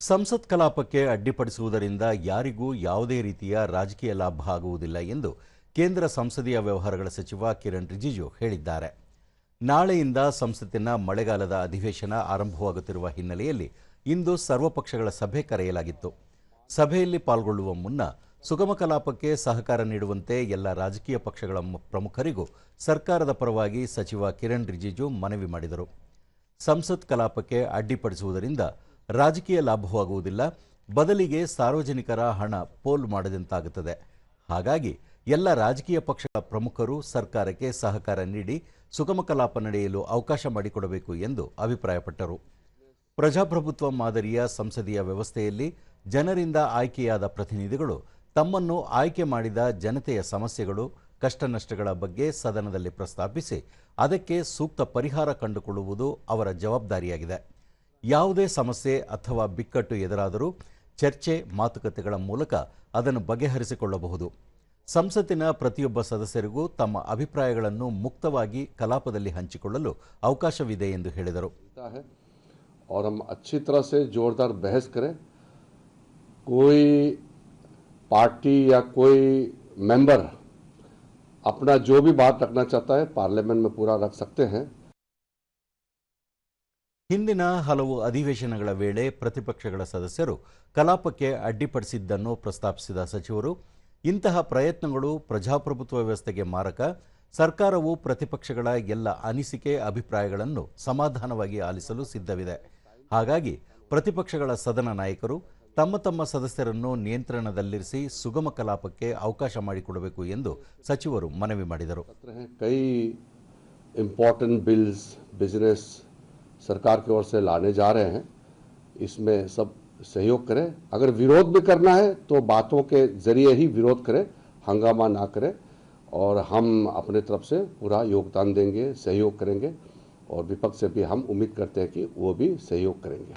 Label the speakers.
Speaker 1: ಸಂಸತ್ ಕಲಾಪಕ್ಕೆ ಅಡ್ಡಿಪಡಿಸುವುದರಿಂದ ಯಾರಿಗೂ ಯಾವುದೇ ರೀತಿಯ ರಾಜಕೀಯ ಲಾಭ ಆಗುವುದಿಲ್ಲ ಎಂದು ಕೇಂದ್ರ ಸಂಸದೀಯ ವ್ಯವಹಾರಗಳ ಸಚಿವ ಕಿರಣ್ ರಿಜಿಜು ಹೇಳಿದ್ದಾರೆ. ನಾಳೆಯಿಂದ ಸಂಸತ್ತಿನ ಮಳೆಗಾಲದ ಅಧಿವೇಶನ ಆರಂಭವಾಗುತ್ತಿರುವ ಹಿನ್ನೆಲೆಯಲ್ಲಿ ಇಂದು ಸರ್ವಪಕ್ಷಗಳ ಸಭೆ ಕರೆಯಲಾಗಿತ್ತು. ಸಭೆಯಲ್ಲಿ ಪಾಲ್ಗೊಳ್ಳುವ ಮುನ್ನ ಸುಗಮ ಕಲಾಪಕ್ಕೆ ಸಹಕಾರ ನೀಡುವಂತೆ ಎಲ್ಲ ರಾಜಕೀಯ ಪಕ್ಷಗಳ ಪ್ರಮುಖರಿಗೂ ಸರ್ಕಾರದ ಪರವಾಗಿ ಸಚಿವ ಕಿರಣ್ ರಿಜಿಜು ಮನವಿ ಮಾಡಿದರು. ಸಂಸತ್ ಕಲಾಪಕ್ಕೆ ಅಡ್ಡಿಪಡಿಸುವುದರಿಂದ ರಾಜಕೀಯ ಲಾಭವಾಗುವುದಿಲ್ಲ, ಬದಲಿಗೆ ಸಾರ್ವಜನಿಕರ ಹಣ ಪೋಲು ಮಾಡದಂತಾಗುತ್ತದೆ. ಹಾಗಾಗಿ ಎಲ್ಲ ರಾಜಕೀಯ ಪಕ್ಷಗಳ ಪ್ರಮುಖರು ಸರ್ಕಾರಕ್ಕೆ ಸಹಕಾರ ನೀಡಿ ಸುಗಮ ಕಲಾಪ ನಡೆಯಲು ಅವಕಾಶ ಮಾಡಿಕೊಡಬೇಕು ಎಂದು ಅಭಿಪ್ರಾಯಪಟ್ಟರು. ಪ್ರಜಾಪ್ರಭುತ್ವ ಮಾದರಿಯ ಸಂಸದೀಯ ವ್ಯವಸ್ಥೆಯಲ್ಲಿ ಜನರಿಂದ ಆಯ್ಕೆಯಾದ ಪ್ರತಿನಿಧಿಗಳು ತಮ್ಮನ್ನು ಆಯ್ಕೆ ಮಾಡಿದ ಜನತೆಯ ಸಮಸ್ಯೆಗಳು, ಕಷ್ಟನಷ್ಟಗಳ ಬಗ್ಗೆ ಸದನದಲ್ಲಿ ಪ್ರಸ್ತಾಪಿಸಿ ಅದಕ್ಕೆ ಸೂಕ್ತ ಪರಿಹಾರ ಕಂಡುಕೊಳ್ಳುವುದು ಅವರ ಜವಾಬ್ದಾರಿಯಾಗಿದೆ. ಯಾವುದೇ ಸಮಸ್ಯೆ ಅಥವಾ ಬಿಕ್ಕಟ್ಟು ಎದುರಾದರೂ ಚರ್ಚೆ, ಮಾತುಕತೆಗಳ ಮೂಲಕ ಅದನ್ನು ಬಗೆಹರಿಸಿಕೊಳ್ಳಬಹುದು. ಸಂಸತ್ತಿನ ಪ್ರತಿಯೊಬ್ಬ ಸದಸ್ಯರಿಗೂ ತಮ್ಮ ಅಭಿಪ್ರಾಯಗಳನ್ನು ಮುಕ್ತವಾಗಿ ಕಲಾಪದಲ್ಲಿ ಹಂಚಿಕೊಳ್ಳಲು ಅವಕಾಶವಿದೆ ಎಂದು ಹೇಳಿದರು.
Speaker 2: और हम अच्छी तरह से जोरदार बहस करें. कोई पार्टी या कोई मेंबर अपना जो भी बात रखना चाहता है पार्लियामेंट में पूरा रख सकते हैं.
Speaker 1: ಹಿಂದಿನ ಹಲವು ಅಧಿವೇಶನಗಳ ವೇಳೆ ಪ್ರತಿಪಕ್ಷಗಳ ಸದಸ್ಯರು ಕಲಾಪಕ್ಕೆ ಅಡ್ಡಿಪಡಿಸಿದ್ದನ್ನು ಪ್ರಸ್ತಾಪಿಸಿದ ಸಚಿವರು, ಇಂತಹ ಪ್ರಯತ್ನಗಳು ಪ್ರಜಾಪ್ರಭುತ್ವ ವ್ಯವಸ್ಥೆಗೆ ಮಾರಕ. ಸರ್ಕಾರವು ಪ್ರತಿಪಕ್ಷಗಳ ಎಲ್ಲ ಅನಿಸಿಕೆ, ಅಭಿಪ್ರಾಯಗಳನ್ನು ಸಮಾಧಾನವಾಗಿ ಆಲಿಸಲು ಸಿದ್ಧವಿದೆ. ಹಾಗಾಗಿ ಪ್ರತಿಪಕ್ಷಗಳ ಸದನ ನಾಯಕರು ತಮ್ಮ ತಮ್ಮ ಸದಸ್ಯರನ್ನು ನಿಯಂತ್ರಣದಲ್ಲಿರಿಸಿ ಸುಗಮ ಕಲಾಪಕ್ಕೆ ಅವಕಾಶ ಮಾಡಿಕೊಡಬೇಕು ಎಂದು ಸಚಿವರು ಮನವಿ ಮಾಡಿದರು.
Speaker 2: कई इम्पोर्टेंट बिल्स बिजनेस सरकार की ओर से लाने जा रहे हैं, इसमें सब सहयोग करें. अगर विरोध भी करना है तो बातों के जरिए ही विरोध करें, हंगामा ना करें. और हम अपने तरफ से पूरा योगदान देंगे, सहयोग करेंगे और विपक्ष से भी हम उम्मीद करते हैं कि वो भी सहयोग करेंगे.